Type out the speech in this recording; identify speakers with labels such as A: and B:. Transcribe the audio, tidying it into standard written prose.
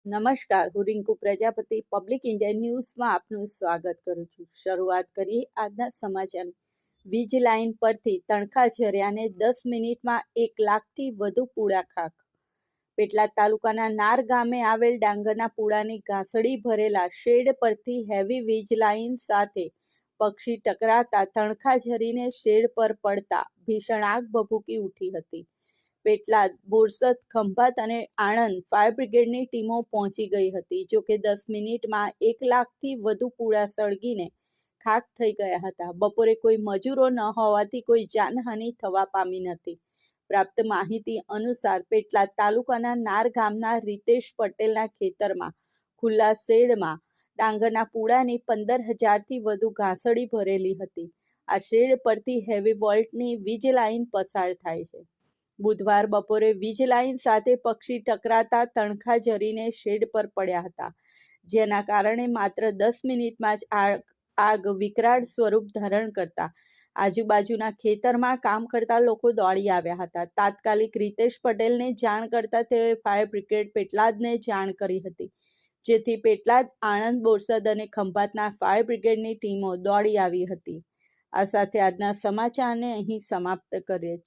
A: નમસ્કાર, હું Rinku Prajapati public India ન્યૂઝમાં આપનું સ્વાગત કરું છું. શરૂઆત કરીએ આજના સમાચાર. વીજ લાઇન પરથી તણખા ઝર્યાને 10 મિનિટમાં 1 લાખથી વધુ પૂળા ખાખ. પેટલાદ તાલુકાના નાર ગામે આવેલ ડાંગરના પૂળાની ઘાસડી ભરેલા શેડ પરથી હેવી વીજ લાઇન સાથે પક્ષી ટકરાતા તણખા ઝરીને શેડ પર પડતા ભીષણ આગ ભભૂકી ઉઠી હતી. પેટલાદ, બોરસદ, ખંભાત અને આણંદ ફાયર બ્રિગેડની ટીમો પહોંચી ગઈ હતી. જોકે 10 મિનિટમાં 1 લાખથી વધુ પૂળા સળગીને ખાખ થઈ ગયા હતા. બપોરે કોઈ મજૂરો ન હોવાથી કોઈ જાનહાનિ થવા પામી નથી. પ્રાપ્ત માહિતી અનુસાર પેટલાદ તાલુકાના નાર ગામના રીતેશ પટેલના ખેતરમાં ખુલ્લા શેડમાં ડાંગરના પૂળાની 15,000થી વધુ ઘાસડી ભરેલી હતી. આ શેડ પરથી હેવી વોલ્ટની વીજ લાઇન પસાર થાય છે. બુધવાર બપોરે વીજ લાઇન સાથે પક્ષી ટકરાતા તણખા ઝરીને શેડ પર પડ્યા હતા, જેના કારણે માત્ર 10 મિનિટમાં જ આગ વિકરાળ સ્વરૂપ ધારણ કરતા આજુબાજુના ખેતરમાં કામ કરતા લોકો દોડી આવ્યા હતા. તાત્કાલિક રીતેશ પટેલને જાણ કરતા તેઓએ ફાયર બ્રિગેડ પેટલાદને જાણ કરી હતી, જેથી પેટલાદ, આણંદ, બોરસદ અને ખંભાતના ફાયર બ્રિગેડની ટીમો દોડી આવી હતી. આ સાથે આજના સમાચારને અહીં સમાપ્ત કરીએ છીએ.